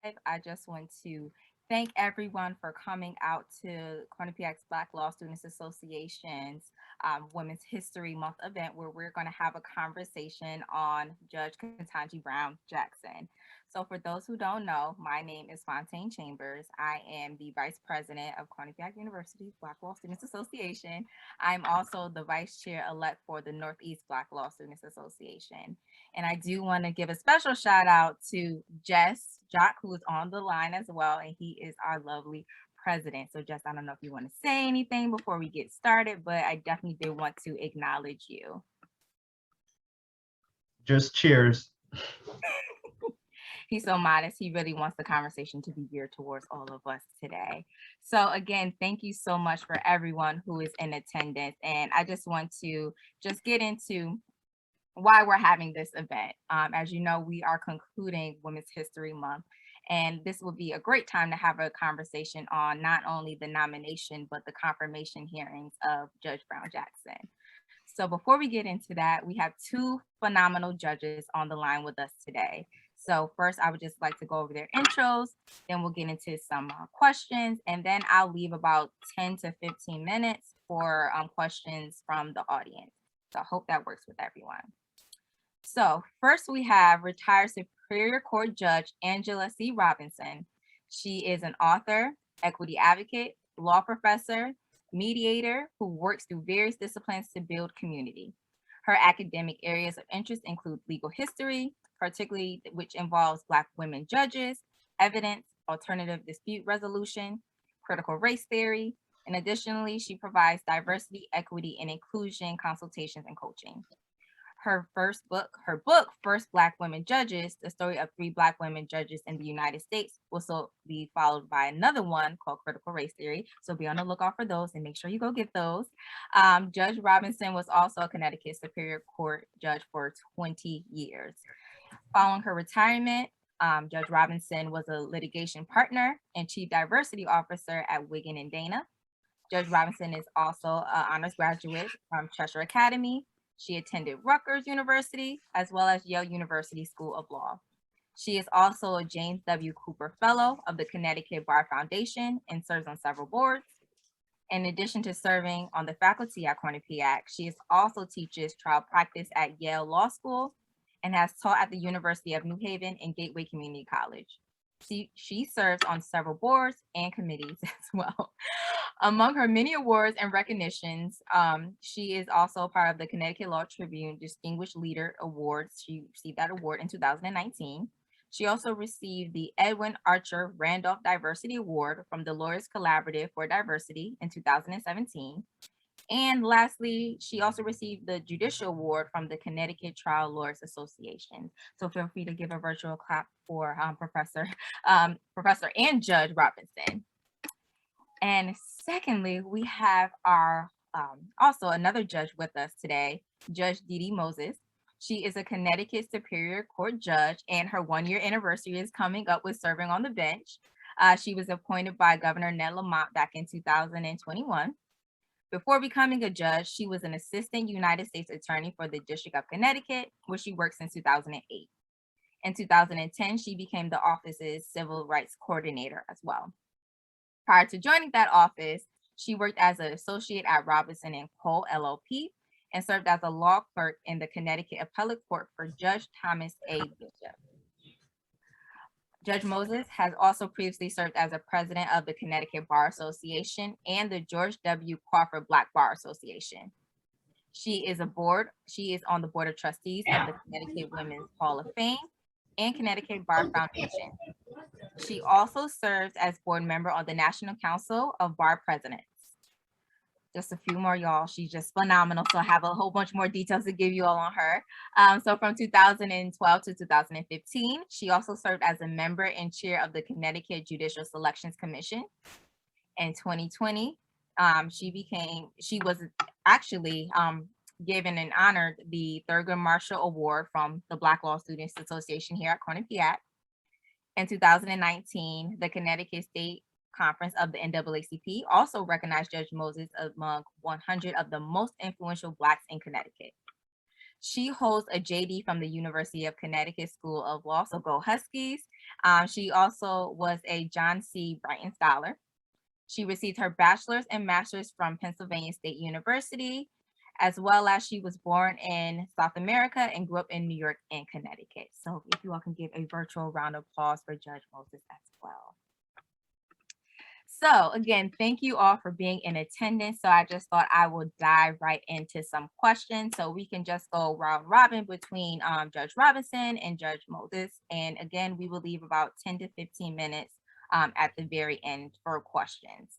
I just want to thank everyone for coming out to Quinnipiac's Black Law Students Association's Women's History Month event, where we're going to have a conversation on Judge Ketanji Brown Jackson. So, for those who don't know, my name is Fontaine Chambers. I am the Vice President of Quinnipiac University's Black Law Students Association. I'm also the Vice Chair elect for the Northeast Black Law Students Association. And I do want to give a special shout out to Jess Jock, who is on the line as well, and he is our lovely president. So, Jess, I don't know if you want to say anything before we get started, but I definitely did want to acknowledge you. Just cheers. He's so modest. He really wants the conversation to be geared towards all of us today. So, again, thank you so much for everyone who is in attendance. And I just want to just get into why we're having this event. As you know, we are concluding Women's History Month, and this will be a great time to have a conversation on not only the nomination, but the confirmation hearings of Judge Brown Jackson. So before we get into that, we have two phenomenal judges on the line with us today. So first, I would just like to go over their intros, then we'll get into some questions, and then I'll leave about 10 to 15 minutes for questions from the audience. So I hope that works with everyone. So first we have retired Superior Court Judge Angela C. Robinson. She is an author, equity advocate, law professor, mediator who works through various disciplines to build community. Her academic areas of interest include legal history, particularly which involves Black women judges, evidence, alternative dispute resolution, critical race theory, and additionally, she provides diversity, equity, and inclusion consultations and coaching. Her book, First Black Women Judges, the story of three Black women judges in the United States, will also be followed by another one called Critical Race Theory. So be on the lookout for those and make sure you go get those. Judge Robinson was also a Connecticut Superior Court judge for 20 years. Following her retirement, Judge Robinson was a litigation partner and chief diversity officer at Wigan and Dana. Judge Robinson is also an honors graduate from Cheshire Academy. She attended Rutgers University as well as Yale University School of Law. She is also a James W. Cooper Fellow of the Connecticut Bar Foundation and serves on several boards. In addition to serving on the faculty at Quinnipiac, she also teaches trial practice at Yale Law School and has taught at the University of New Haven and Gateway Community College. She serves on several boards and committees as well. Among her many awards and recognitions, she is also part of the Connecticut Law Tribune Distinguished Leader Awards. She received that award in 2019. She also received the Edwin Archer Randolph Diversity Award from the Lawyers Collaborative for Diversity in 2017. And lastly, she also received the Judicial Award from the Connecticut Trial Lawyers Association. So feel free to give a virtual clap for Professor and Judge Robinson. And secondly, we have our also another judge with us today, Judge Ndidi Moses. She is a Connecticut Superior Court judge, and her one-year anniversary is coming up with serving on the bench. She was appointed by Governor Ned Lamont back in 2021. Before becoming a judge, she was an assistant United States attorney for the District of Connecticut, where she worked since 2008. In 2010, she became the office's civil rights coordinator as well. Prior to joining that office, she worked as an associate at Robinson and Cole LLP and served as a law clerk in the Connecticut Appellate Court for Judge Thomas A. Bishop. Judge Moses has also previously served as a president of the Connecticut Bar Association and the George W. Crawford Black Bar Association. She is on the board of trustees of the Connecticut Women's Hall of Fame and Connecticut Bar Foundation. She also serves as board member on the National Council of Bar Presidents. Just a few more, y'all. She's just phenomenal. So I have a whole bunch more details to give you all on her. So from 2012 to 2015, she also served as a member and chair of the Connecticut Judicial Selections Commission. In 2020, she was actually given and honored the Thurgood Marshall Award from the Black Law Students Association here at Quinnipiac. In 2019, the Connecticut State Conference of the NAACP also recognized Judge Moses among 100 of the most influential Blacks in Connecticut. She holds a JD from the University of Connecticut School of Law, so go Huskies. She also was a John C. Brighton Scholar. She received her bachelor's and master's from Pennsylvania State University, as well as she was born in South America and grew up in New York and Connecticut. So if you all can give a virtual round of applause for Judge Moses as well. So again, thank you all for being in attendance. So I just thought I would dive right into some questions so we can just go round robin between Judge Robinson and Judge Moses. And again, we will leave about 10 to 15 minutes at the very end for questions.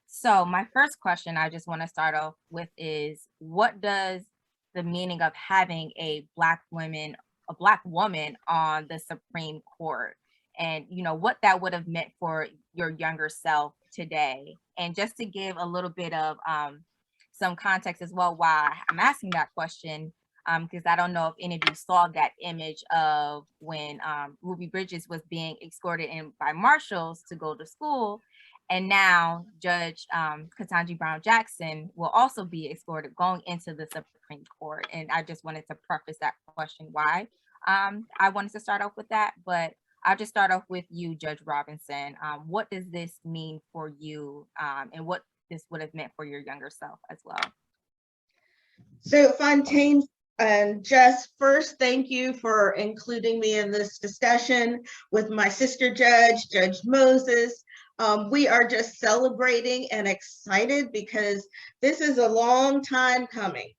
So my first question I just want to start off with is, what does the meaning of having a Black woman on the Supreme Court, and what that would have meant for your younger self today? And just to give a little bit of some context as well why I'm asking that question, because I don't know if any of you saw that image of when Ruby Bridges was being escorted in by marshals to go to school. And now Judge Ketanji Brown Jackson will also be escorted going into the Supreme Court. And I just wanted to preface that question why I wanted to start off with that. But I'll just start off with you, Judge Robinson. What does this mean for you, and what this would have meant for your younger self as well? So Fontaine and Jess, first, thank you for including me in this discussion with my sister judge, Judge Moses. We are just celebrating and excited because this is a long time coming.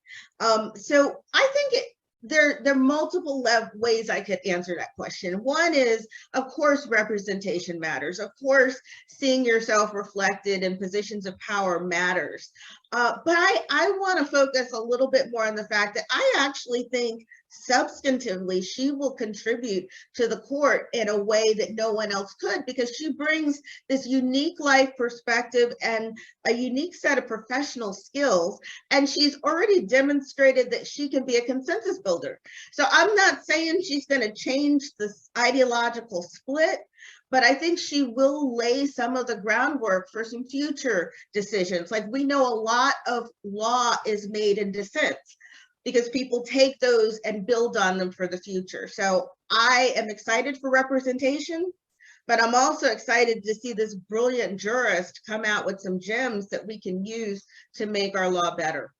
So I think there are multiple ways I could answer that question. One is, of course, representation matters. Of course, seeing yourself reflected in positions of power matters. But I want to focus a little bit more on the fact that I actually think substantively she will contribute to the court in a way that no one else could, because she brings this unique life perspective and a unique set of professional skills, and she's already demonstrated that she can be a consensus builder. So I'm not saying she's going to change this ideological split, but I think she will lay some of the groundwork for some future decisions. Like, we know a lot of law is made in dissents because people take those and build on them for the future. So I am excited for representation, but I'm also excited to see this brilliant jurist come out with some gems that we can use to make our law better.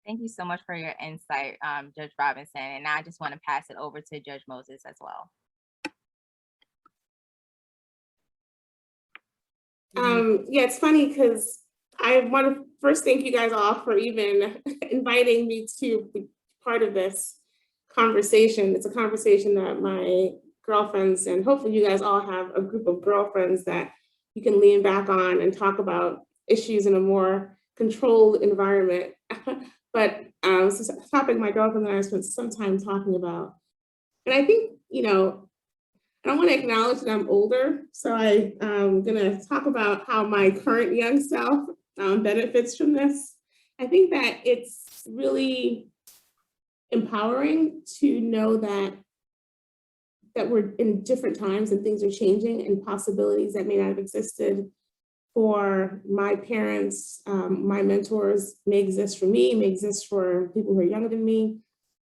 Thank you so much for your insight, Judge Robinson. And I just want to pass it over to Judge Moses as well. Yeah, it's funny because I want to first thank you guys all for even inviting me to be part of this conversation. It's a conversation that my girlfriends, and hopefully you guys all have a group of girlfriends that you can lean back on and talk about issues in a more controlled environment. But it's a topic my girlfriend and I spent some time talking about. And I think, I want to acknowledge that I'm older, so I'm going to talk about how my current young self benefits from this. I think that it's really empowering to know that we're in different times and things are changing, and possibilities that may not have existed for my parents, my mentors, may exist for me, may exist for people who are younger than me,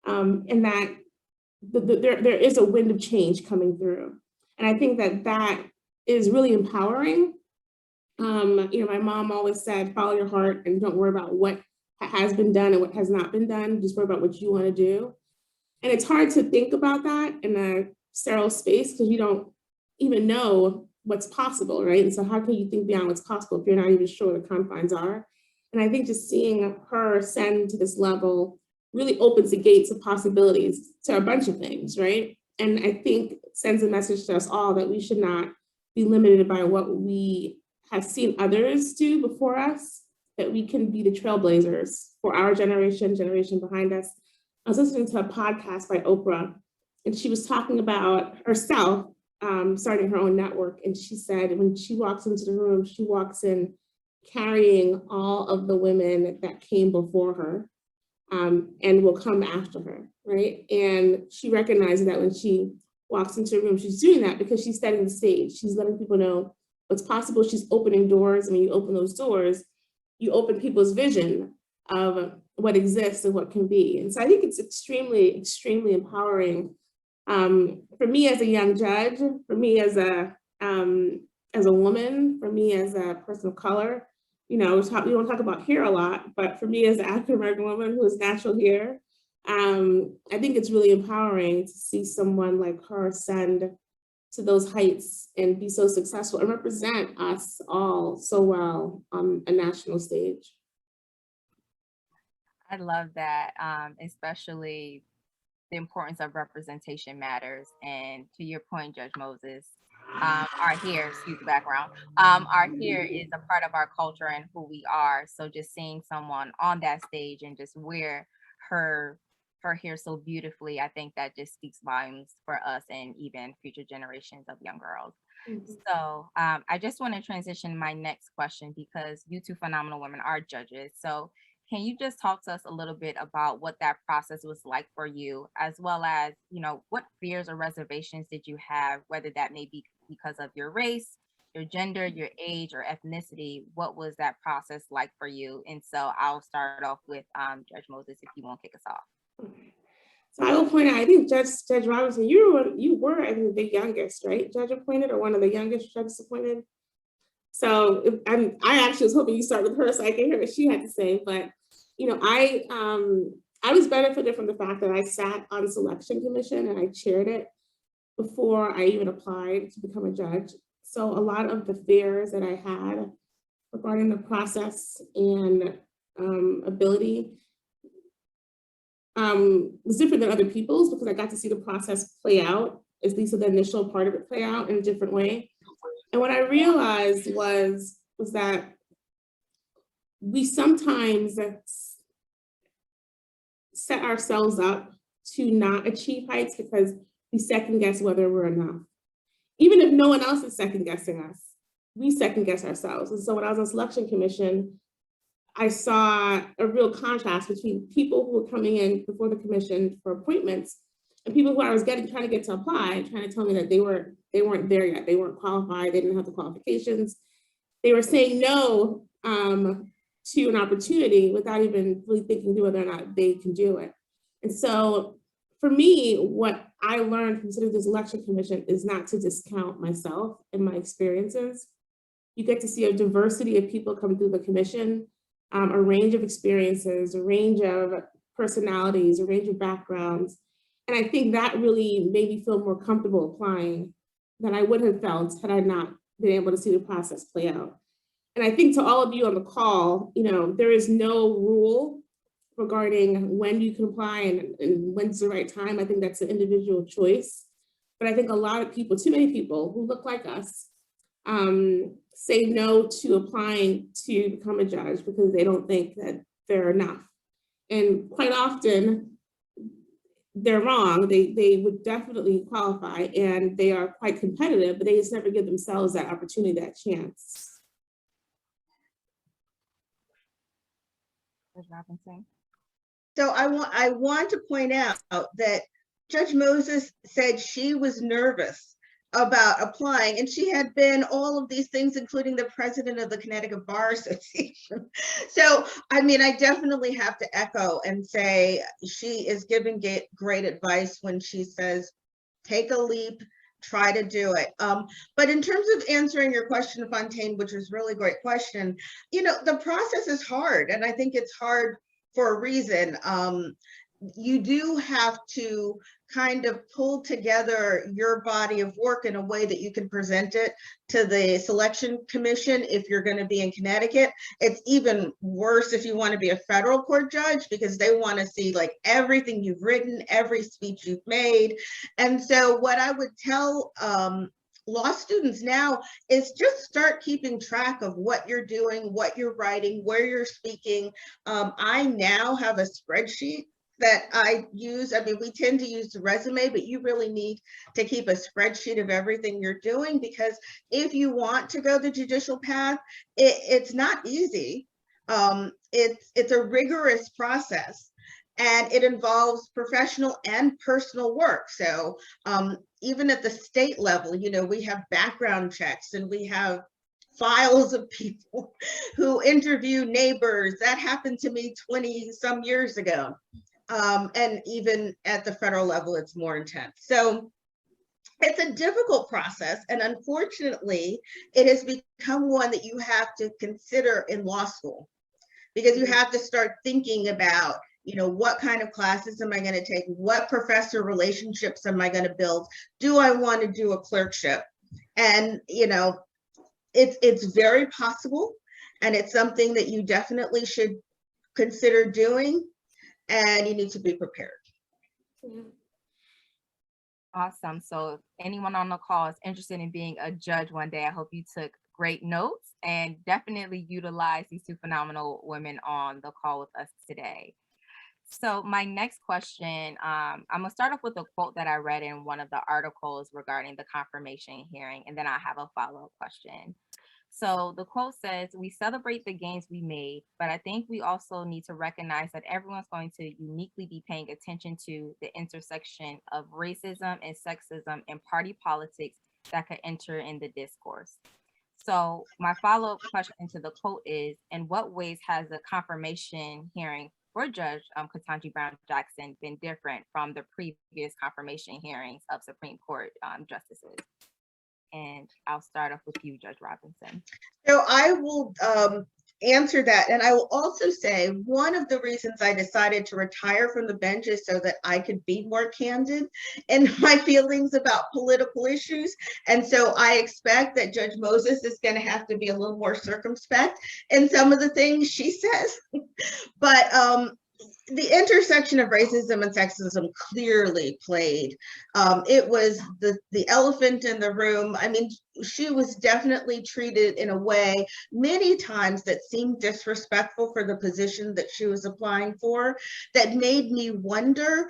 and that there is a wind of change coming through. And I think that is really empowering. My mom always said, follow your heart and don't worry about what has been done and what has not been done. Just worry about what you want to do. And it's hard to think about that in a sterile space because you don't even know what's possible, right? And so how can you think beyond what's possible if you're not even sure what the confines are? And I think just seeing her ascend to this level really opens the gates of possibilities to a bunch of things, right? And I think sends a message to us all that we should not be limited by what we have seen others do before us, that we can be the trailblazers for our generation behind us. I was listening to a podcast by Oprah, and she was talking about herself starting her own network. And she said, when she walks into the room, she walks in carrying all of the women that came before her and will come after her, right? And she recognizes that when she walks into a room, she's doing that because she's setting the stage. She's letting people know what's possible. She's opening doors. And when you open those doors, you open people's vision of what exists and what can be. And so I think it's extremely, extremely empowering for me as a young judge, for me as a woman, for me as a person of color. You know, we don't talk about hair a lot, but for me as an African-American woman who has natural hair, I think it's really empowering to see someone like her ascend to those heights and be so successful and represent us all so well on a national stage. I love that, especially the importance of representation matters. And to your point, Judge Moses, our hair, excuse the background, our hair is a part of our culture and who we are. So just seeing someone on that stage and just wear her hair so beautifully, I think that just speaks volumes for us and even future generations of young girls. So I just want to transition my next question because you two phenomenal women are judges. So can you just talk to us a little bit about what that process was like for you, as well as, you know, what fears or reservations did you have, whether that may be because of your race, your gender, your age, or ethnicity? What was that process like for you? And so I'll start off with Judge Moses, if you won't kick us off. So I will point out, I think Judge Robinson, you were I think the youngest, right? Judge appointed, or one of the youngest judges appointed. So I actually was hoping you start with her so I can hear what she had to say. But you know, I was benefited from the fact that I sat on selection commission and I chaired it before I even applied to become a judge. So a lot of the fears that I had regarding the process and ability was different than other people's, because I got to see the process play out, at least the initial part of it play out in a different way. And what I realized was that we sometimes set ourselves up to not achieve heights because we second guess whether we're enough. Even if no one else is second guessing us, we second guess ourselves. And so when I was on selection commission, I saw a real contrast between people who were coming in before the commission for appointments and people who I was trying to get to apply, trying to tell me that they weren't there yet. They weren't qualified. They didn't have the qualifications. They were saying no to an opportunity without even really thinking through whether or not they can do it. And so for me, what I learned from sitting this election commission is not to discount myself and my experiences. You get to see a diversity of people come through the commission, a range of experiences, a range of personalities, a range of backgrounds. And I think that really made me feel more comfortable applying than I would have felt had I not been able to see the process play out. And I think to all of you on the call, you know, there is no rule regarding when you can apply and when's the right time. I think that's an individual choice. But I think a lot of people, too many people who look like us, say no to applying to become a judge because they don't think that they're enough. And quite often, they're wrong. They would definitely qualify and they are quite competitive, but they just never give themselves that opportunity, that chance. Judge Robinson. So I want to point out that Judge Moses said she was nervous about applying, and she had been all of these things, including the president of the Connecticut Bar Association. So, I mean, I definitely have to echo and say she is giving great advice when she says, take a leap, try to do it. But in terms of answering your question, Fontaine, which was really a great question, you know, the process is hard, and I think it's hard for a reason. You do have to kind of pull together your body of work in a way that you can present it to the selection commission if you're going to be in Connecticut. It's even worse if you want to be a federal court judge, because they want to see like everything you've written, every speech you've made. And so what I would tell law students now is just start keeping track of what you're doing, what you're writing, where you're speaking. I now have a spreadsheet that I use. I mean, we tend to use the resume, but you really need to keep a spreadsheet of everything you're doing, because if you want to go the judicial path, it's not easy. It's a rigorous process, and it involves professional and personal work. So even at the state level, you know, we have background checks and we have files of people who interview neighbors. That happened to me 20 some years ago. And even at the federal level, it's more intense. So it's a difficult process. And unfortunately, it has become one that you have to consider in law school, because you have to start thinking about, you know, what kind of classes am I going to take? What professor relationships am I going to build? Do I want to do a clerkship? And, you know, it's very possible, and it's something that you definitely should consider doing, and you need to be prepared. Awesome. So if anyone on the call is interested in being a judge one day, I hope you took great notes and definitely utilize these two phenomenal women on the call with us today. So my next question, I'm gonna start off with a quote that I read in one of the articles regarding the confirmation hearing, and then I have a follow-up question. So the quote says, "We celebrate the gains we made, but I think we also need to recognize that everyone's going to uniquely be paying attention to the intersection of racism and sexism and party politics that could enter in the discourse." So my follow-up question to the quote is, in what ways has the confirmation hearing for Judge Ketanji Brown Jackson been different from the previous confirmation hearings of Supreme Court justices? And I'll start off with you, Judge Robinson. So I will answer that. And I will also say one of the reasons I decided to retire from the bench is so that I could be more candid in my feelings about political issues. And so I expect that Judge Moses is going to have to be a little more circumspect in some of the things she says. But the intersection of racism and sexism clearly played. It was the elephant in the room. I mean, she was definitely treated in a way many times that seemed disrespectful for the position that she was applying for, that made me wonder,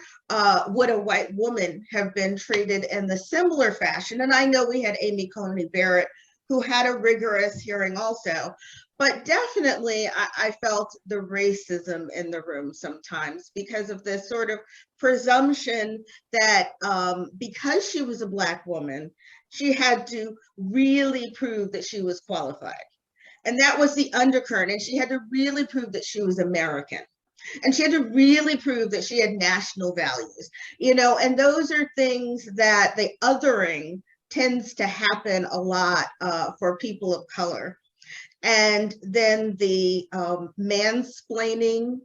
would a white woman have been treated in the similar fashion? And I know we had Amy Coney Barrett, who had a rigorous hearing also. But definitely, I felt the racism in the room sometimes because of this sort of presumption that because she was a Black woman, she had to really prove that she was qualified. And that was the undercurrent. And she had to really prove that she was American. And she had to really prove that she had national values, you know, and those are things that the othering tends to happen a lot for people of color. And then the mansplaining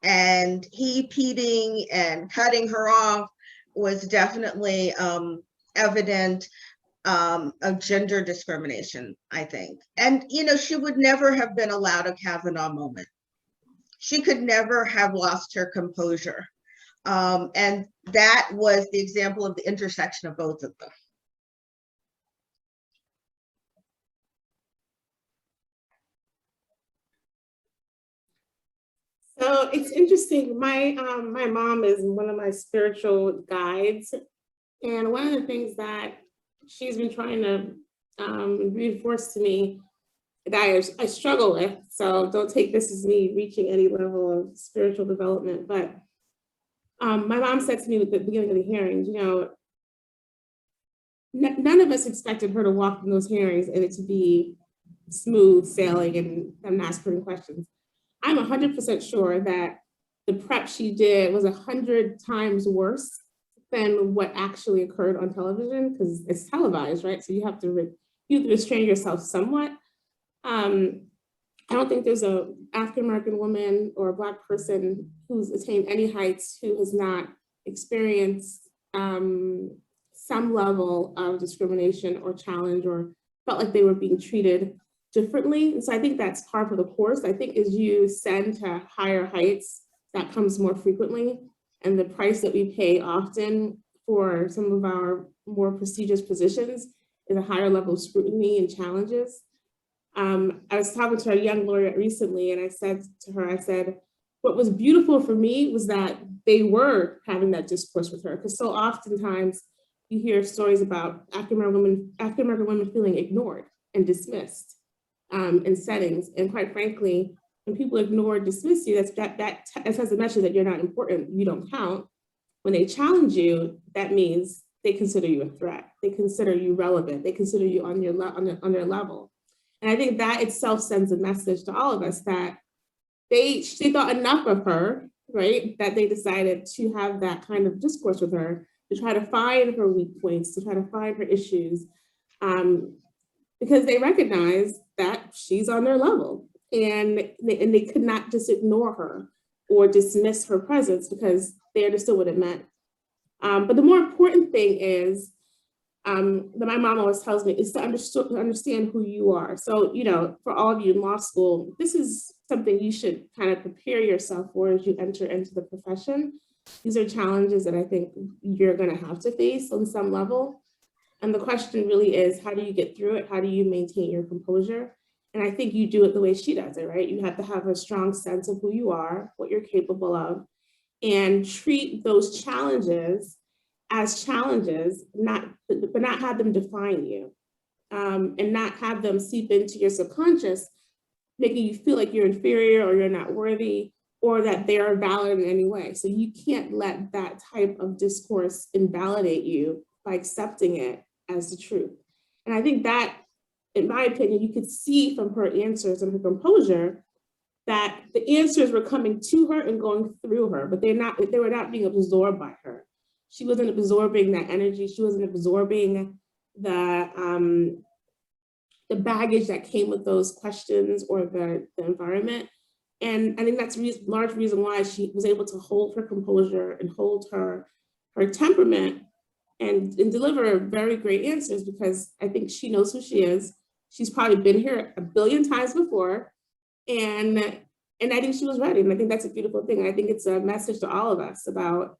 and heaping and cutting her off was definitely evident of gender discrimination, I think. And, you know, she would never have been allowed a Kavanaugh moment. She could never have lost her composure. And that was the example of the intersection of both of them. So it's interesting. My mom is one of my spiritual guides, and one of the things that she's been trying to reinforce to me that I struggle with. So don't take this as me reaching any level of spiritual development. But my mom said to me at the beginning of the hearings, you know, none of us expected her to walk in those hearings and it to be smooth sailing and them asking questions. I'm 100% sure that the prep she did was 100 times worse than what actually occurred on television, because it's televised, right? So you have to restrain yourself somewhat. I don't think there's a African-American woman or a Black person who's attained any heights who has not experienced some level of discrimination or challenge or felt like they were being treated differently. And so I think that's par for the course. I think as you ascend to higher heights, that comes more frequently. And the price that we pay often for some of our more prestigious positions is a higher level of scrutiny and challenges. I was talking to a young lawyer recently, and I said to her, I said, what was beautiful for me was that they were having that discourse with her, because so oftentimes you hear stories about African-American women feeling ignored and dismissed in settings. And quite frankly, when people ignore or dismiss you, that sends a message that you're not important, you don't count. When they challenge you, that means they consider you a threat. They consider you relevant. They consider you on their level. And I think that itself sends a message to all of us that they thought enough of her, right? That they decided to have that kind of discourse with her, to try to find her weak points, to try to find her issues, because they recognize that she's on their level, and they could not just ignore her or dismiss her presence because they understood what it meant. But the more important thing is that my mom always tells me is to understand who you are. So, you know, for all of you in law school, this is something you should kind of prepare yourself for as you enter into the profession. These are challenges that I think you're going to have to face on some level. And the question really is, how do you get through it? How do you maintain your composure? And I think you do it the way she does it, right? You have to have a strong sense of who you are, what you're capable of, and treat those challenges as challenges, but not have them define you, and not have them seep into your subconscious, making you feel like you're inferior or you're not worthy or that they are valid in any way. So you can't let that type of discourse invalidate you by accepting it as the truth. And I think that, in my opinion, you could see from her answers and her composure that the answers were coming to her and going through her, but they were not being absorbed by her. She wasn't absorbing that energy. She wasn't absorbing the baggage that came with those questions or the environment. And I think that's a large reason why she was able to hold her composure and hold her temperament and deliver very great answers, because I think she knows who she is. She's probably been here a billion times before. And I think she was ready. And I think that's a beautiful thing. I think it's a message to all of us about,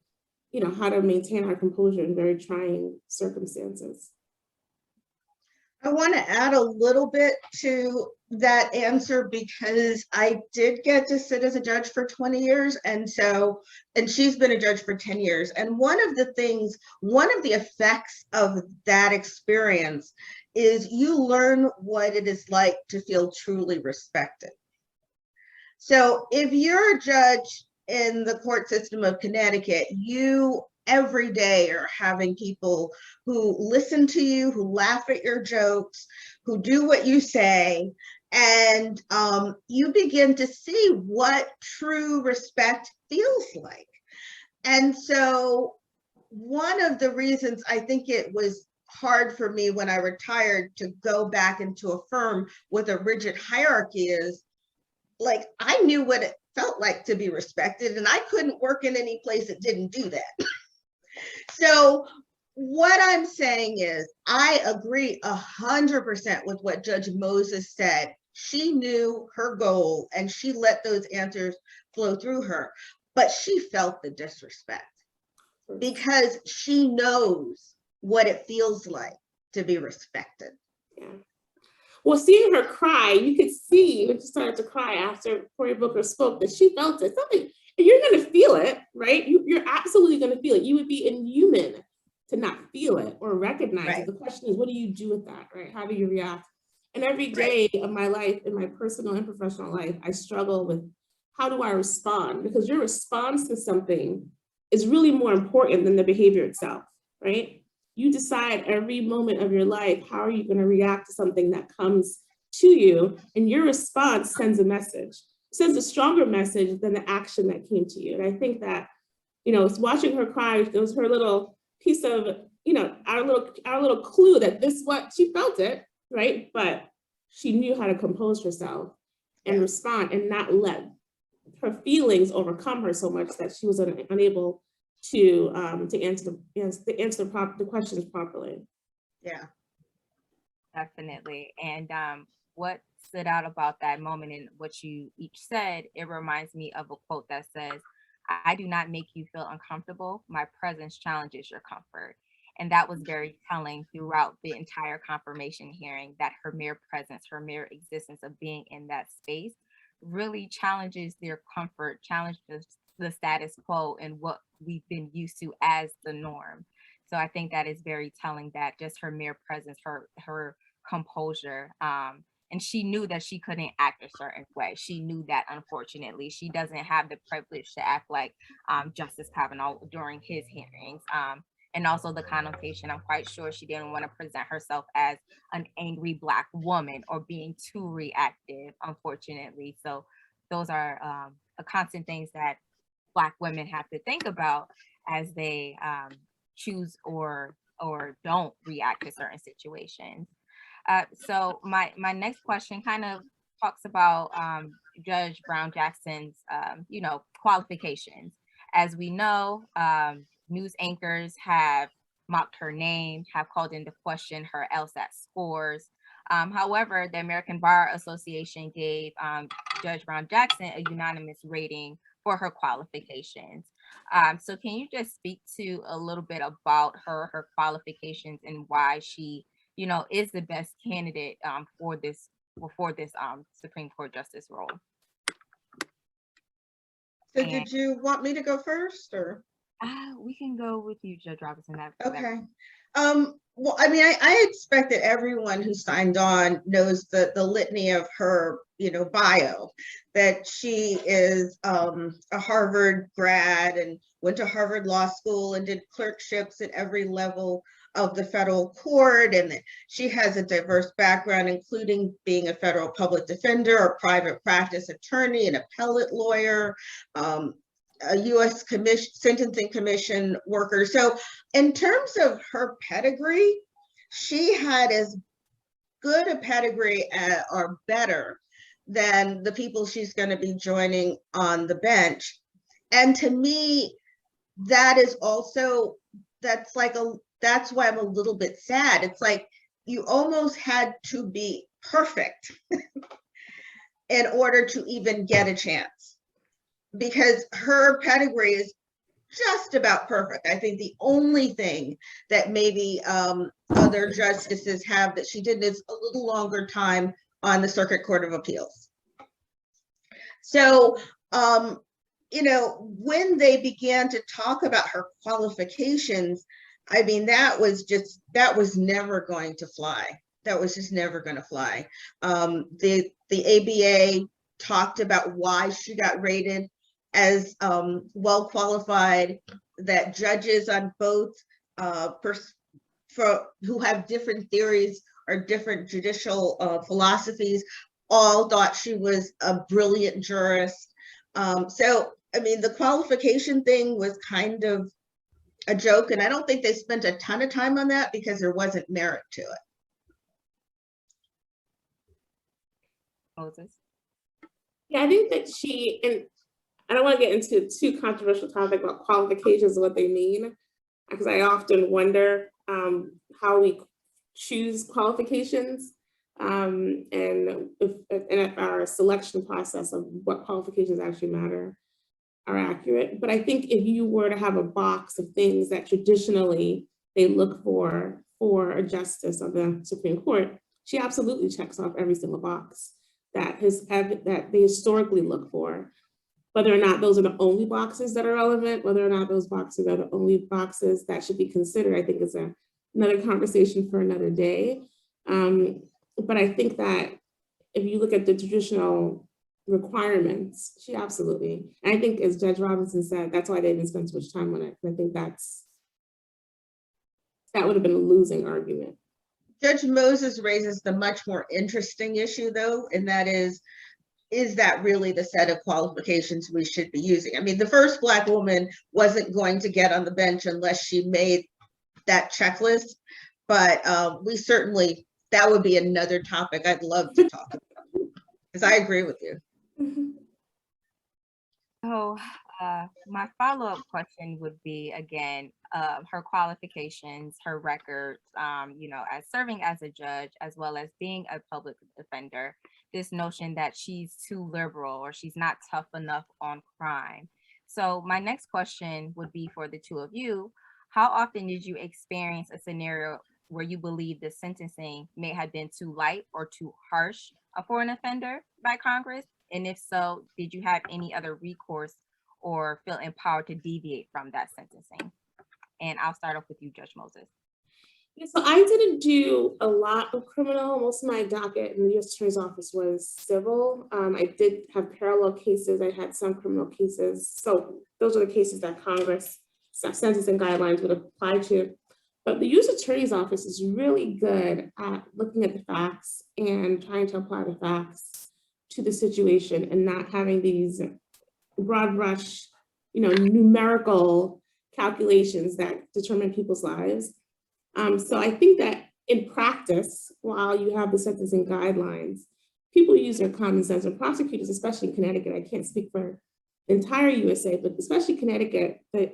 you know, how to maintain our composure in very trying circumstances. I want to add a little bit to that answer, because I did get to sit as a judge for 20 years. And she's been a judge for 10 years. And one of the effects of that experience is you learn what it is like to feel truly respected. So if you're a judge in the court system of Connecticut, you every day are having people who listen to you, who laugh at your jokes, who do what you say, and you begin to see what true respect feels like. And so one of the reasons I think it was hard for me when I retired to go back into a firm with a rigid hierarchy is, like, I knew what it felt like to be respected, and I couldn't work in any place that didn't do that. So what I'm saying is, I agree 100% with what Judge Moses said. She knew her goal and she let those answers flow through her, but she felt the disrespect because she knows what it feels like to be respected. Yeah. Well, seeing her cry, you could see when she started to cry after Cory Booker spoke that she felt it. Something, you're going to feel it, right? You're absolutely going to feel it. You would be inhuman to not feel it or recognize it. The question is, what do you do with that, right? How do you react? And every day of my life, in my personal and professional life, I struggle with how do I respond? Because your response to something is really more important than the behavior itself, right? You decide every moment of your life, how are you going to react to something that comes to you? And your response sends a message, sends a stronger message than the action that came to you. And I think that, you know, watching her cry, it was her little piece of, you know, our little clue that this what she felt it, right? But she knew how to compose herself and respond and not let her feelings overcome her so much that she was unable to answer the questions properly. Yeah, definitely. And what stood out about that moment and what you each said, it reminds me of a quote that says, "I do not make you feel uncomfortable. My presence challenges your comfort." And that was very telling throughout the entire confirmation hearing, that her mere presence, her mere existence of being in that space really challenges their comfort, challenges the status quo and what we've been used to as the norm. So I think that is very telling, that just her mere presence, her composure, and she knew that she couldn't act a certain way. She knew that, unfortunately, she doesn't have the privilege to act like Justice Kavanaugh during his hearings. and also the connotation. I'm quite sure she didn't want to present herself as an angry Black woman or being too reactive, unfortunately. So those are a constant things that Black women have to think about as they choose or don't react to certain situations. So my next question kind of talks about Judge Brown Jackson's qualifications. As we know, news anchors have mocked her name, have called into question her LSAT scores. However, the American Bar Association gave Judge Brown Jackson a unanimous rating for her qualifications. So can you just speak to a little bit about her qualifications and why she, is the best candidate for this Supreme Court justice role? So did you want me to go first, or? We can go with you, Judge Robinson. Okay. Well, I mean, I expect that everyone who signed on knows the litany of her, bio, that she is a Harvard grad and went to Harvard Law School and did clerkships at every level of the federal court, and that she has a diverse background, including being a federal public defender, a private practice attorney, an appellate lawyer, a U.S. Sentencing Commission worker. So in terms of her pedigree, she had as good a pedigree or better than the people she's going to be joining on the bench. And to me, that is also, that's why I'm a little bit sad. It's like you almost had to be perfect in order to even get a chance, because her pedigree is just about perfect. I think the only thing that maybe other justices have that she did is a little longer time on the Circuit Court of Appeals. So, when they began to talk about her qualifications, I mean, that was never going to fly. That was just never going to fly. The ABA talked about why she got rated as well qualified, that judges on both who have different theories or different judicial philosophies all thought she was a brilliant jurist. So, I mean, the qualification thing was kind of a joke, and I don't think they spent a ton of time on that because there wasn't merit to it. Moses? Yeah, I think that and I don't want to get into too controversial topic about qualifications and what they mean, because I often wonder how we choose qualifications and if our selection process of what qualifications actually matter are accurate. But I think if you were to have a box of things that traditionally they look for a justice of the Supreme Court, she absolutely checks off every single box that they historically look for. Whether or not those are the only boxes that are relevant, whether or not those boxes are the only boxes that should be considered, I think is another conversation for another day. But I think that if you look at the traditional requirements, she absolutely, and I think as Judge Robinson said, that's why they didn't spend so much time on it. I think that would have been a losing argument. Judge Moses raises the much more interesting issue though, and that is that really the set of qualifications we should be using? I mean, the first Black woman wasn't going to get on the bench unless she made that checklist, but we certainly, that would be another topic I'd love to talk about, because I agree with you. So my follow-up question would be, again, her qualifications, her records, as serving as a judge, as well as being a public defender, this notion that she's too liberal or she's not tough enough on crime. So my next question would be for the two of you. How often did you experience a scenario where you believe the sentencing may have been too light or too harsh for an offender by Congress? And if so, did you have any other recourse or feel empowered to deviate from that sentencing? And I'll start off with you, Judge Moses. Yeah, so I didn't do a lot of criminal. Most of my docket in the U.S. Attorney's Office was civil. I did have parallel cases. I had some criminal cases. So those are the cases that Congress sentencing guidelines would apply to. But the U.S. Attorney's Office is really good at looking at the facts and trying to apply the facts to the situation and not having these broad brush, numerical calculations that determine people's lives. So I think that in practice, while you have the sentencing guidelines, people use their common sense, and prosecutors, especially in Connecticut, I can't speak for the entire USA, but especially Connecticut, the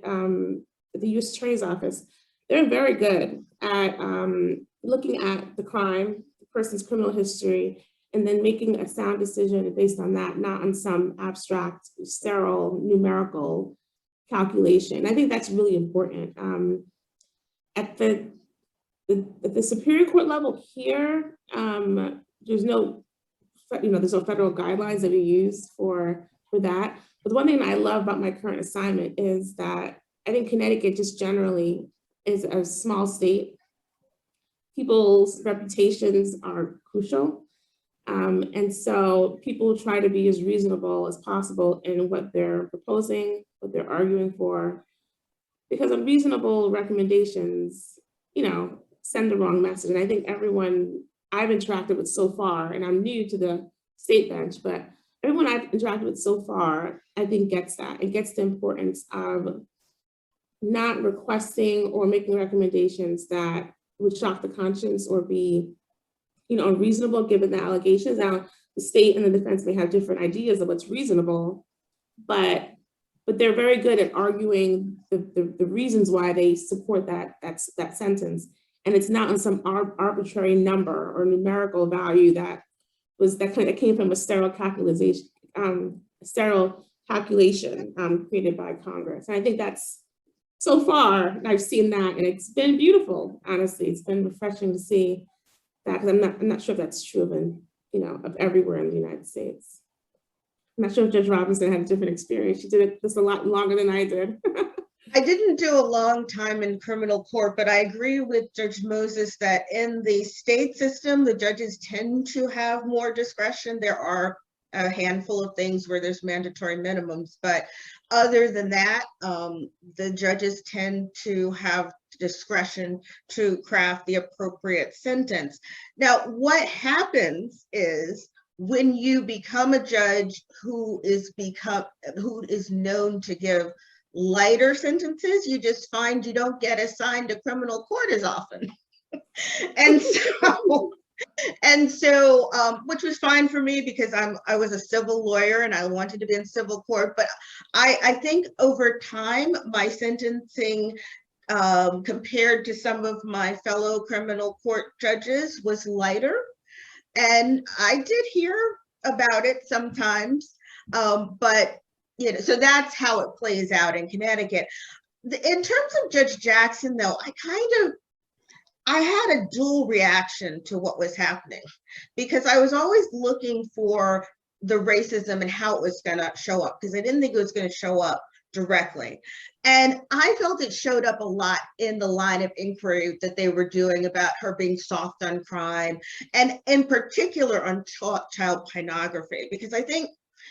U.S. Attorney's Office, they're very good at looking at the crime, the person's criminal history, and then making a sound decision based on that, not on some abstract, sterile, numerical calculation. I think that's really important. At the Superior Court level here, there's no federal guidelines that we use for that. But the one thing that I love about my current assignment is that I think Connecticut just generally is a small state. People's reputations are crucial. And so people try to be as reasonable as possible in what they're proposing, what they're arguing for, because unreasonable recommendations, send the wrong message. And I think everyone I've interacted with so far, and I'm new to the state bench, but everyone I've interacted with so far, I think gets that. It gets the importance of not requesting or making recommendations that would shock the conscience or be, unreasonable given the allegations. Now, the state and the defense may have different ideas of what's reasonable, but they're very good at arguing the reasons why they support that sentence. And it's not on some arbitrary number or numerical value that came from a sterile calculation created by Congress. And I think that's, so far, I've seen that, and it's been beautiful. Honestly, it's been refreshing to see that, because I'm not sure if that's true of everywhere in the United States. I'm not sure if Judge Robinson had a different experience. She did it just a lot longer than I did. I didn't do a long time in criminal court, but I agree with Judge Moses that in the state system, the judges tend to have more discretion. There are a handful of things where there's mandatory minimums, but other than that, the judges tend to have discretion to craft the appropriate sentence. Now, what happens is when you become a judge who is known to give lighter sentences, you just find you don't get assigned to criminal court as often. And so, which was fine for me because I was a civil lawyer and I wanted to be in civil court. But I think over time, my sentencing compared to some of my fellow criminal court judges was lighter. And I did hear about it sometimes, but so that's how it plays out in Connecticut. In terms of Judge Jackson, though, I had a dual reaction to what was happening, because I was always looking for the racism and how it was going to show up, because I didn't think it was going to show up directly. And I felt it showed up a lot in the line of inquiry that they were doing about her being soft on crime, and in particular on child pornography, because I think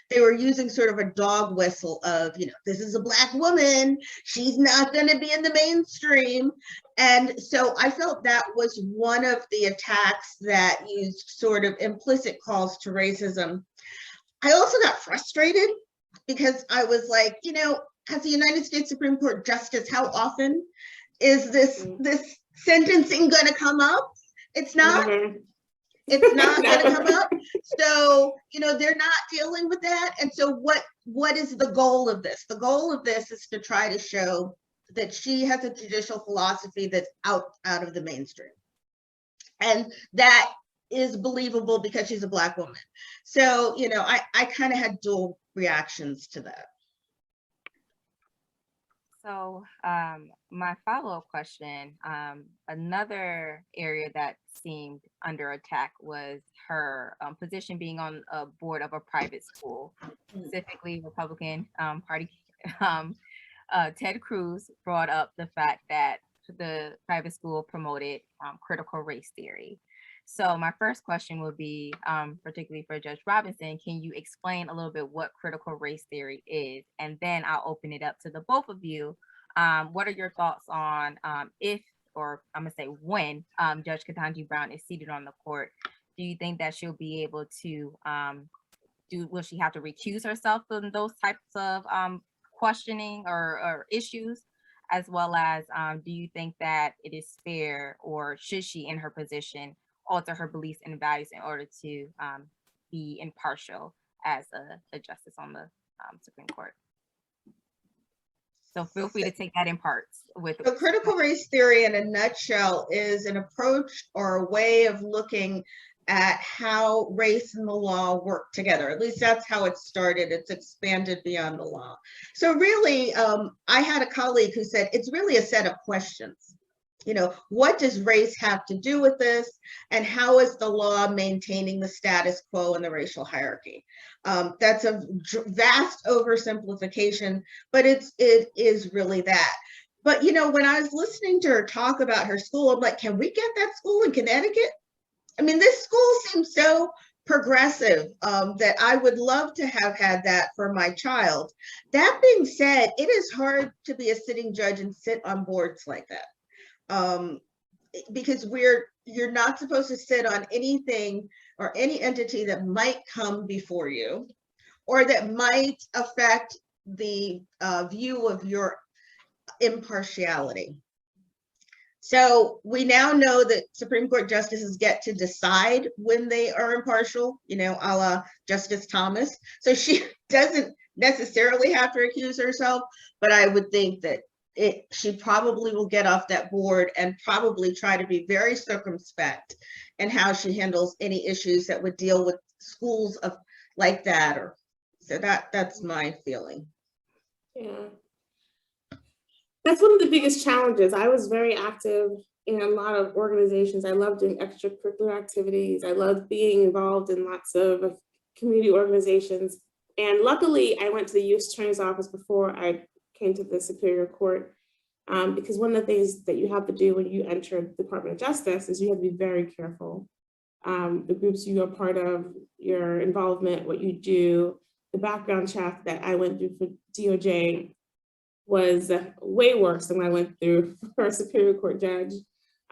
they were using sort of a dog whistle of, this is a Black woman, she's not going to be in the mainstream. And so I felt that was one of the attacks that used sort of implicit calls to racism. I also got frustrated because I was like, as a United States Supreme Court justice, how often is this sentencing going to come up? It's not. Never. It's not going to come up. So, they're not dealing with that. And so what is the goal of this? The goal of this is to try to show that she has a judicial philosophy that's out of the mainstream. And that is believable because she's a Black woman. So, I kind of had dual reactions to that. So my follow-up question, another area that seemed under attack was her position being on a board of a private school, specifically Republican Party. Ted Cruz brought up the fact that the private school promoted critical race theory. So my first question would be, particularly for Judge Robinson, can you explain a little bit what critical race theory is? And then I'll open it up to the both of you What are your thoughts on if, or I'm gonna say when, Judge Ketanji Brown is seated on the court? Do you think that she'll be able to will she have to recuse herself from those types of questioning or issues? As well as, do you think that it is fair, or should she, in her position, alter her beliefs and values in order to be impartial as a justice on the Supreme Court? So feel free to take that in parts. So critical race theory in a nutshell is an approach or a way of looking at how race and the law work together. At least that's how it started. It's expanded beyond the law. So really, I had a colleague who said, it's really a set of questions. You know, what does race have to do with this? And how is the law maintaining the status quo in the racial hierarchy? That's a vast oversimplification, but it is really that. But, you know, when I was listening to her talk about her school, I'm like, can we get that school in Connecticut? I mean, this school seems so progressive that I would love to have had that for my child. That being said, it is hard to be a sitting judge and sit on boards like that. Because you're not supposed to sit on anything or any entity that might come before you, or that might affect the view of your impartiality. So we now know that Supreme Court justices get to decide when they are impartial, you know, a la Justice Thomas. So she doesn't necessarily have to recuse herself, but I would think that she probably will get off that board and probably try to be very circumspect in how she handles any issues that would deal with schools of like that. Or so that's my feeling. Yeah, that's one of the biggest challenges. I was very active in a lot of organizations. I love doing extracurricular activities. I love being involved in lots of community organizations. And luckily, I went to the U.S. Attorney's Office before I came to the Superior Court, because one of the things that you have to do when you enter the Department of Justice is you have to be very careful. The groups you are part of, your involvement, what you do, the background check that I went through for DOJ was way worse than what I went through for a Superior Court judge.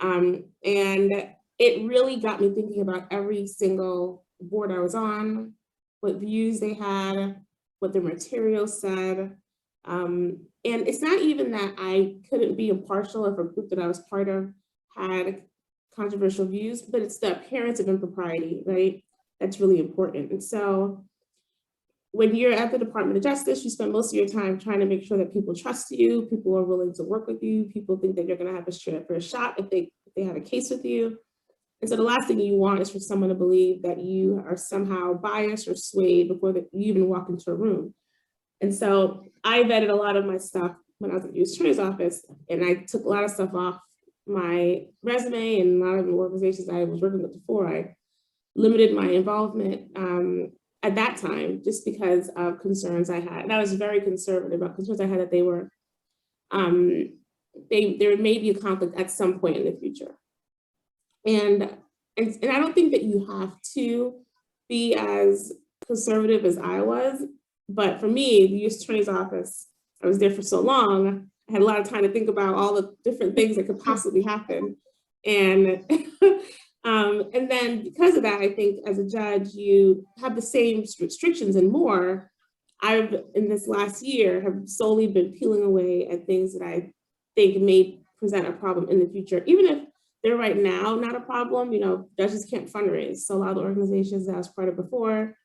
And it really got me thinking about every single board I was on, what views they had, what their materials said. And it's not even that I couldn't be impartial if a group that I was part of had controversial views, but it's the appearance of impropriety, right? That's really important. And so when you're at the Department of Justice, you spend most of your time trying to make sure that people trust you, people are willing to work with you, people think that you're going to have a straight up fair shot if they have a case with you. And so the last thing you want is for someone to believe that you are somehow biased or swayed before you even walk into a room. And so I vetted a lot of my stuff when I was at the U.S. Attorney's Office, and I took a lot of stuff off my resume, and a lot of the organizations I was working with before, I limited my involvement at that time just because of concerns I had. And I was very conservative about concerns I had that they were, there may be a conflict at some point in the future. And I don't think that you have to be as conservative as I was. But for me, the U.S. Attorney's Office, I was there for so long, I had a lot of time to think about all the different things that could possibly happen. And and then because of that, I think as a judge, you have the same restrictions and more. I've, in this last year, have solely been peeling away at things that I think may present a problem in the future, even if they're right now not a problem. You know, judges can't fundraise. So a lot of the organizations that I was part of before,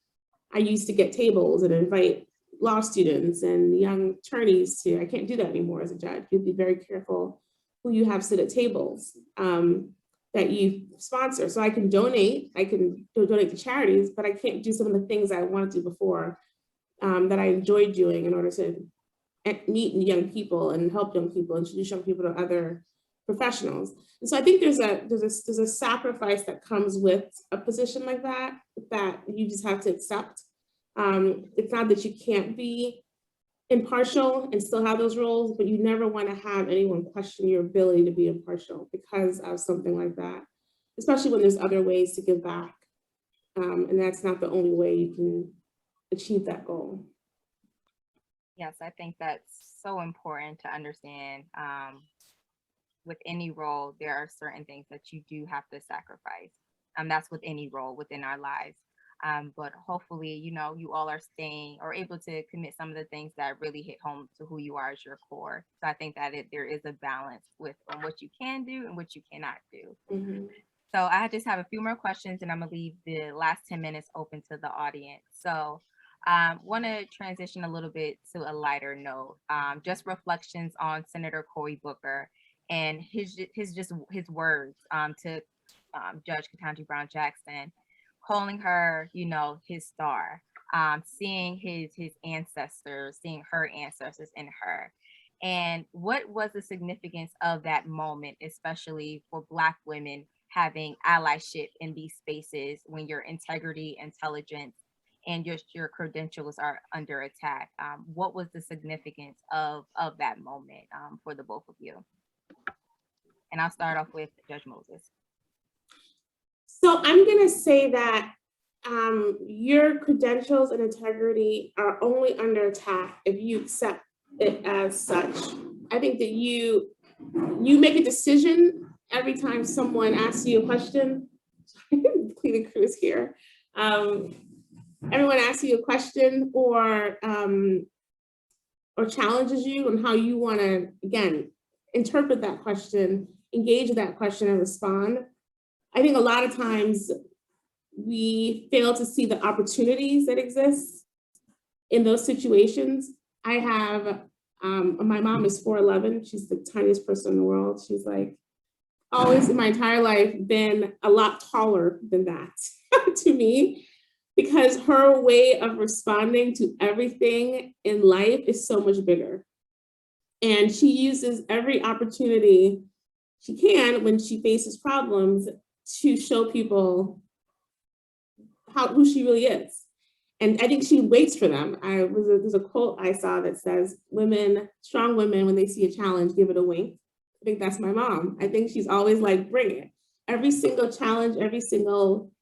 I used to get tables and invite law students and young attorneys to. I can't do that anymore as a judge. You have to be very careful who you have sit at tables that you sponsor. So I can donate to charities, but I can't do some of the things I wanted to do before that I enjoyed doing in order to meet young people and help young people, introduce young people to other professionals. And so I think there's a sacrifice that comes with a position like that you just have to accept. It's not that you can't be impartial and still have those roles, but you never want to have anyone question your ability to be impartial because of something like that, especially when there's other ways to give back. And that's not the only way you can achieve that goal. Yes, I think that's so important to understand. With any role, there are certain things that you do have to sacrifice. That's with any role within our lives. But hopefully, you all are staying or able to commit some of the things that really hit home to who you are as your core. So I think that there is a balance with on what you can do and what you cannot do. Mhm. So I just have a few more questions, and I'm gonna leave the last 10 minutes open to the audience. So want to transition a little bit to a lighter note. Just reflections on Senator Cory Booker and his words to Judge Ketanji Brown Jackson, calling her, his star, seeing his ancestors, seeing her ancestors in her. And what was the significance of that moment, especially for Black women having allyship in these spaces when your integrity, intelligence, and your credentials are under attack? What was the significance of that moment for the both of you? And I'll start off with Judge Moses. So I'm going to say that your credentials and integrity are only under attack if you accept it as such. I think that you make a decision every time someone asks you a question. Cleaning crews here. Everyone asks you a question or challenges you on how you want to, again, interpret that question, engage that question, and respond. I think a lot of times we fail to see the opportunities that exist in those situations. I have, my mom is 4'11". She's the tiniest person in the world. She's like, always in my entire life been a lot taller than that to me, because her way of responding to everything in life is so much bigger. And she uses every opportunity she can when she faces problems to show people who she really is. And I think she waits for them. There's a quote I saw that says, strong women, when they see a challenge, give it a wink. I think that's my mom. I think she's always like, bring it. Every single challenge, every single,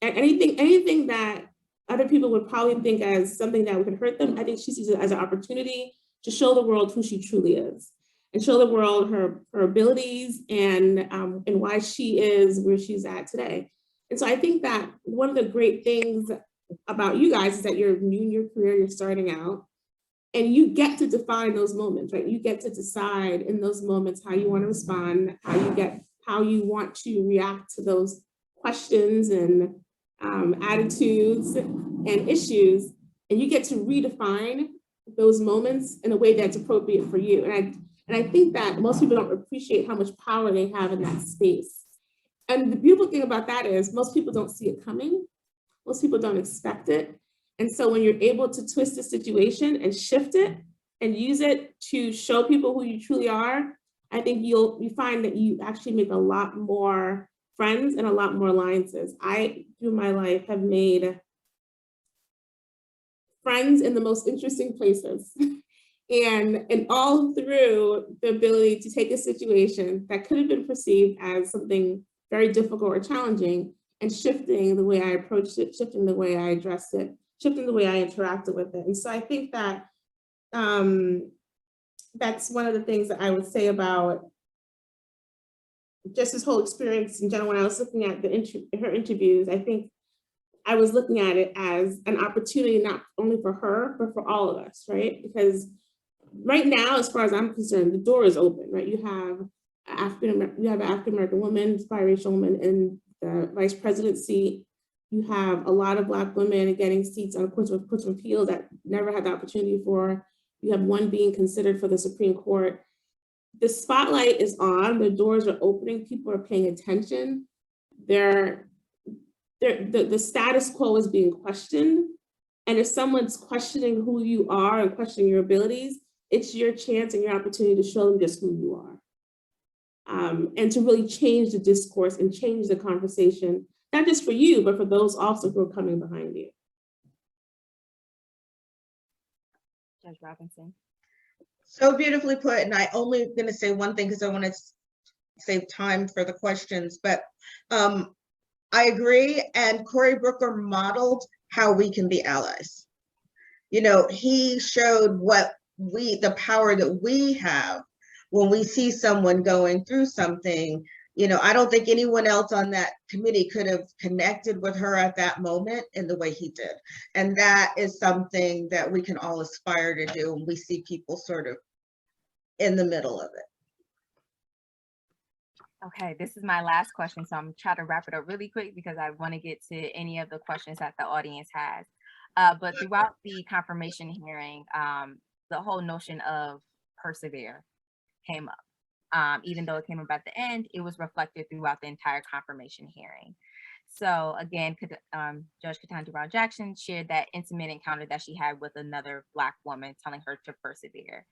anything that other people would probably think as something that would hurt them, I think she sees it as an opportunity to show the world who she truly is and show the world her abilities and why she is where she's at today. And so I think that one of the great things about you guys is that you're new in your career, you're starting out, and you get to define those moments, right? You get to decide in those moments how you want to respond, how you want to react to those questions and attitudes and issues, and you get to redefine those moments in a way that's appropriate for you. And I think that most people don't appreciate how much power they have in that space. And the beautiful thing about that is most people don't see it coming. Most people don't expect it. And so when you're able to twist the situation and shift it and use it to show people who you truly are, I think you find that you actually make a lot more friends and a lot more alliances. I, through my life, have made friends in the most interesting places. And all through the ability to take a situation that could have been perceived as something very difficult or challenging and shifting the way I approached it, shifting the way I addressed it, shifting the way I interacted with it. And so I think that that's one of the things that I would say about just this whole experience in general. When I was looking at her interviews, I think I was looking at it as an opportunity, not only for her, but for all of us, right? Because right now, as far as I'm concerned, the door is open, right? You have an African-American woman, biracial woman in the vice presidency. You have a lot of Black women getting seats on courts of appeal that never had the opportunity for. You have one being considered for the Supreme Court. The spotlight is on, the doors are opening, people are paying attention. The status quo is being questioned. And if someone's questioning who you are and questioning your abilities, it's your chance and your opportunity to show them just who you are. And to really change the discourse and change the conversation, not just for you, but for those also who are coming behind you. Judge Robinson. So beautifully put, and I only going to say one thing because I want to save time for the questions, but I agree, and Cory Booker modeled how we can be allies. he showed the power that we have when we see someone going through something. I don't think anyone else on that committee could have connected with her at that moment in the way he did. And that is something that we can all aspire to do when we see people sort of in the middle of it. Okay, this is my last question, so I'm gonna try to wrap it up really quick because I want to get to any of the questions that the audience has. But throughout the confirmation hearing, the whole notion of persevere came up. Even though it came up at the end, it was reflected throughout the entire confirmation hearing. So again, Judge Ketanji Brown Jackson shared that intimate encounter that she had with another Black woman, telling her to persevere.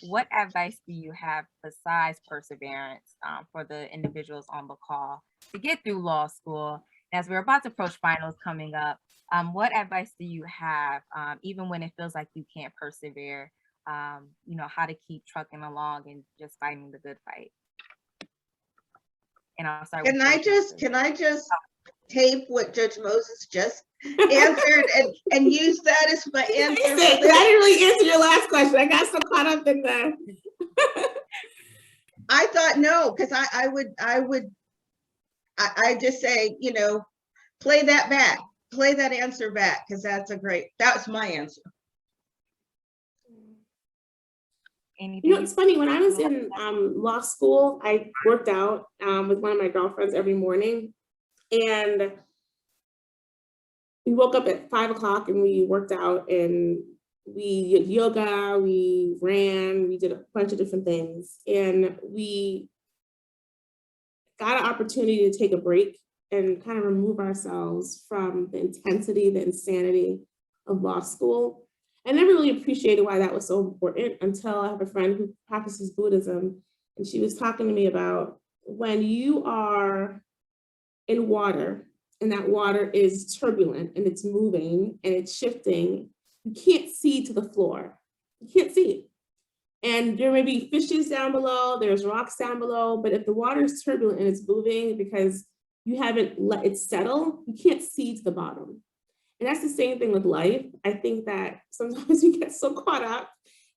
What advice do you have besides perseverance for the individuals on the call to get through law school? As we're about to approach finals coming up, what advice do you have, even when it feels like you can't persevere, how to keep trucking along and just fighting the good fight? And I'll start with Can I just tape what Judge Moses just answered and use that as my answer? I didn't really answer your last question. I got so caught up in that. I thought no, because I just say, play that back, play that answer back, because that's my answer. It's funny, when I was in law school, I worked out with one of my girlfriends every morning, and we woke up at 5 o'clock and we worked out, and we did yoga, we ran, we did a bunch of different things, and we got an opportunity to take a break and kind of remove ourselves from the intensity, the insanity of law school. I never really appreciated why that was so important until I have a friend who practices Buddhism, and she was talking to me about when you are in water and that water is turbulent and it's moving and it's shifting, you can't see to the floor. You can't see it. And there may be fishes down below, there's rocks down below, but if the water is turbulent and it's moving because you haven't let it settle, you can't see to the bottom. And that's the same thing with life. I think that sometimes we get so caught up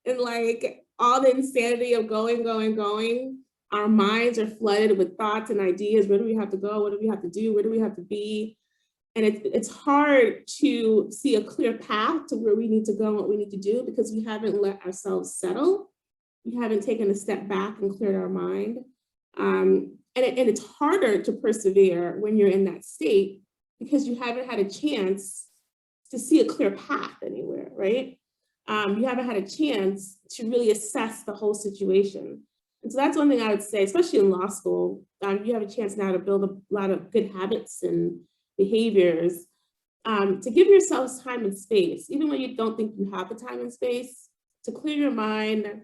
in like all the insanity of going. Our minds are flooded with thoughts and ideas. Where do we have to go? What do we have to do? Where do we have to be? And it's hard to see a clear path to where we need to go and what we need to do because we haven't let ourselves settle. We haven't taken a step back and cleared our mind. And it's harder to persevere when you're in that state because you haven't had a chance to see a clear path anywhere, right? You haven't had a chance to really assess the whole situation. And so that's one thing I would say, especially in law school, you have a chance now to build a lot of good habits and behaviors, to give yourselves time and space, even when you don't think you have the time and space, to clear your mind,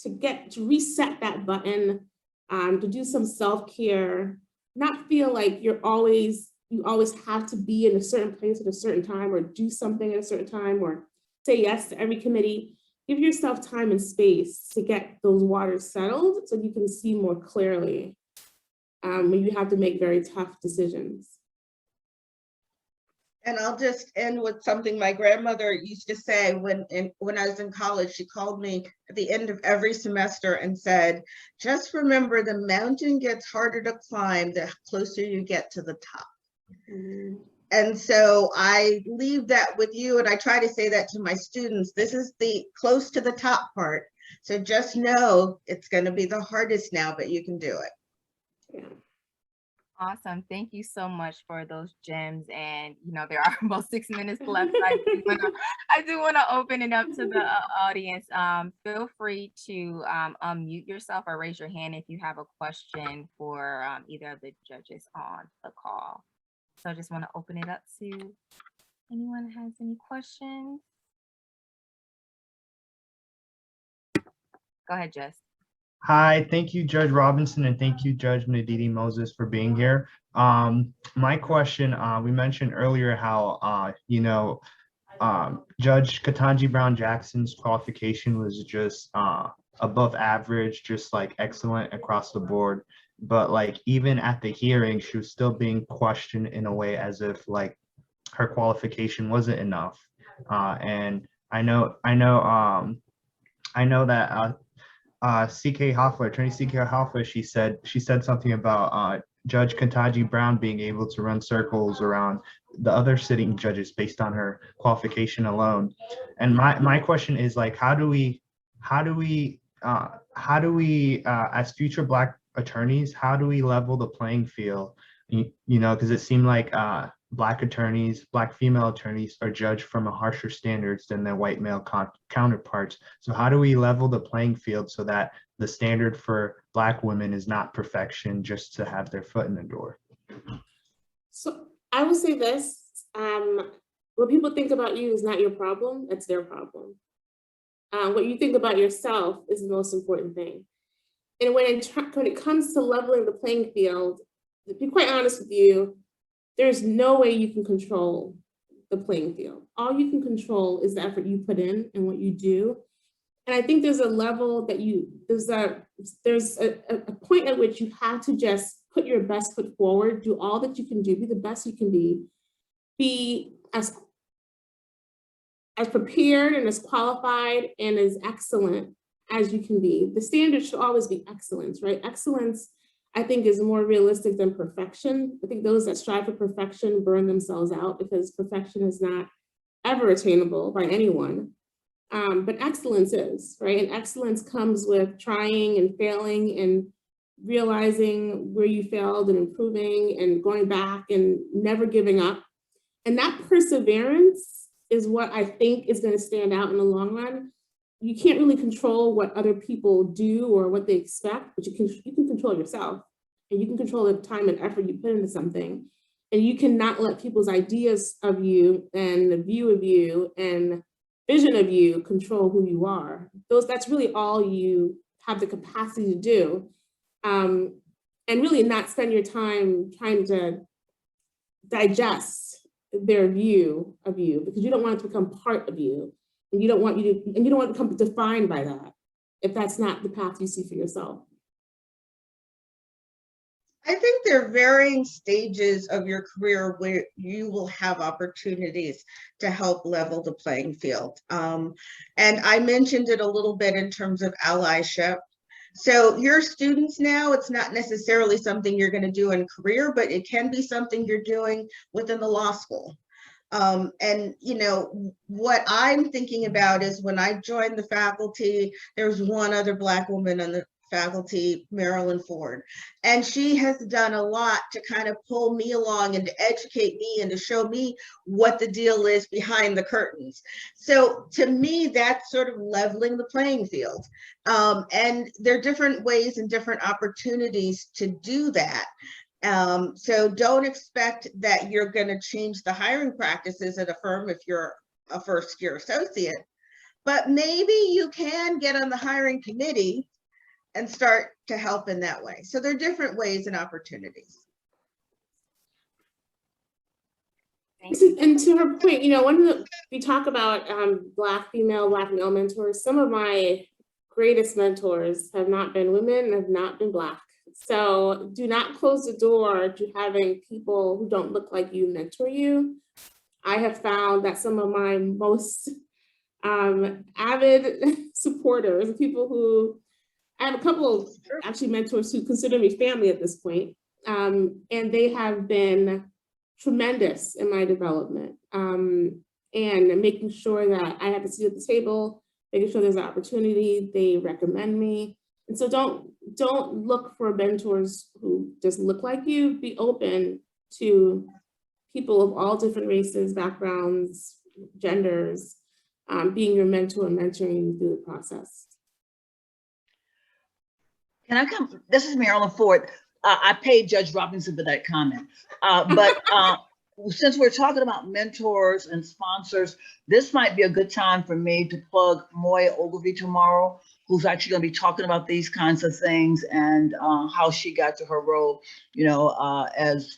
to reset that button, to do some self-care, not feel like you always have to be in a certain place at a certain time or do something at a certain time or say yes to every committee. Give yourself time and space to get those waters settled so you can see more clearly when you have to make very tough decisions. And I'll just end with something my grandmother used to say when I was in college. She called me at the end of every semester and said, just remember the mountain gets harder to climb the closer you get to the top. Mm-hmm. And so I leave that with you, and I try to say that to my students. This is the close to the top part. So just know it's going to be the hardest now, but you can do it. Yeah. Awesome. Thank you so much for those gems. And, there are about 6 minutes left. I do want to open it up to the audience. Feel free to unmute yourself or raise your hand if you have a question for either of the judges on the call. So I just want to open it up to anyone who has any questions. Go ahead, Jess. Hi, thank you, Judge Robinson, and thank you, Judge Ndidi Moses, for being here. My question, we mentioned earlier how, Judge Ketanji Brown Jackson's qualification was just above average, just like excellent across the board. But like even at the hearing, she was still being questioned in a way as if like her qualification wasn't enough. And I know that C.K. Hoffler, attorney C.K. Hoffler, she said something about Judge Ketanji Brown being able to run circles around the other sitting judges based on her qualification alone. And my question is, like, how do we as future Black attorneys, how do we level the playing field? You know, because it seemed like Black attorneys, Black female attorneys are judged from a harsher standards than their white male counterparts. So how do we level the playing field so that the standard for Black women is not perfection just to have their foot in the door? So I will say this, what people think about you is not your problem, it's their problem. What you think about yourself is the most important thing. And when it comes to leveling the playing field, to be quite honest with you, there's no way you can control the playing field. All you can control is the effort you put in and what you do. And I think there's a level that there's a point at which you have to just put your best foot forward, do all that you can do, be the best you can be as prepared and as qualified and as excellent as you can be. The standard should always be excellence, right? Excellence, I think, is more realistic than perfection. I think those that strive for perfection burn themselves out because perfection is not ever attainable by anyone. But excellence is, right? And excellence comes with trying and failing and realizing where you failed and improving and going back and never giving up. And that perseverance is what I think is going to stand out in the long run. You can't really control what other people do or what they expect, but you can control yourself, and you can control the time and effort you put into something. And you cannot let people's ideas of you and the view of you and vision of you control who you are. That's really all you have the capacity to do. And really not spend your time trying to digest their view of you, because you don't want it to become part of you. And you don't want to become defined by that if that's not the path you see for yourself. I think there are varying stages of your career where you will have opportunities to help level the playing field. And I mentioned it a little bit in terms of allyship. So your students now, it's not necessarily something you're going to do in career, but it can be something you're doing within the law school. And you know, what I'm thinking about is when I joined the faculty, there was one other Black woman on the faculty, Marilyn Ford, and she has done a lot to kind of pull me along and to educate me and to show me what the deal is behind the curtains. So to me, that's sort of leveling the playing field. And there are different ways and different opportunities to do that. So don't expect that you're going to change the hiring practices at a firm if you're a first-year associate, but maybe you can get on the hiring committee and start to help in that way. So there are different ways and opportunities. And to her point, you know, we talk about Black female, Black male mentors. Some of my greatest mentors have not been women, have not been Black. So do not close the door to having people who don't look like you mentor you. I have found that some of my most avid supporters, people who, I have a couple of actually mentors who consider me family at this point, and they have been tremendous in my development, and making sure that I have a seat at the table, making sure there's an opportunity, they recommend me. And so don't look for mentors who just look like you. Be open to people of all different races, backgrounds, genders, being your mentor and mentoring you through the process. Can I come? This is Marilyn Ford. I paid Judge Robinson for that comment. But since we're talking about mentors and sponsors, this might be a good time for me to plug Moya Ogilvie tomorrow, who's actually going to be talking about these kinds of things and how she got to her role, you know, as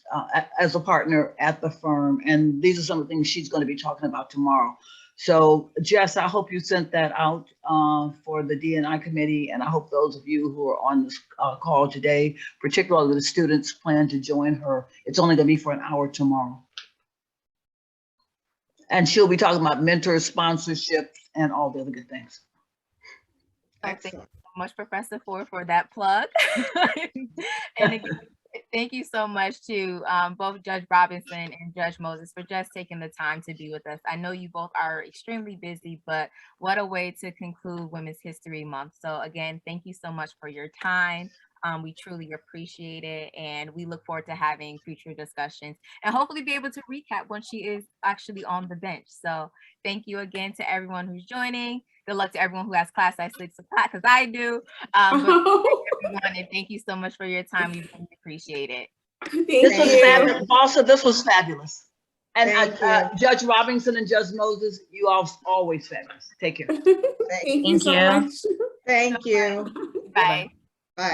a partner at the firm. And these are some of the things she's going to be talking about tomorrow. So Jess, I hope you sent that out for the D&I committee, and I hope those of you who are on this call today, particularly the students, plan to join her. It's only going to be for an hour tomorrow. And she'll be talking about mentors, sponsorships, and all the other good things. Thank you Excellent. so much, Professor Ford, for that plug. And again, thank you so much to both Judge Robinson and Judge Moses for just taking the time to be with us. I know you both are extremely busy, but what a way to conclude Women's History Month. So again, thank you so much for your time. We truly appreciate it, and we look forward to having future discussions and hopefully be able to recap when she is actually on the bench. So thank you again to everyone who's joining. Good luck to everyone who has class at 6 o'clock, because I do. But everyone, and thank you so much for your time. We really appreciate it. This was you. fabulous. Also, this was fabulous. And Thank you. Judge Robinson and Judge Moses, you all always fabulous. Take care. Thank you so you. much. Thank you. Bye. Bye.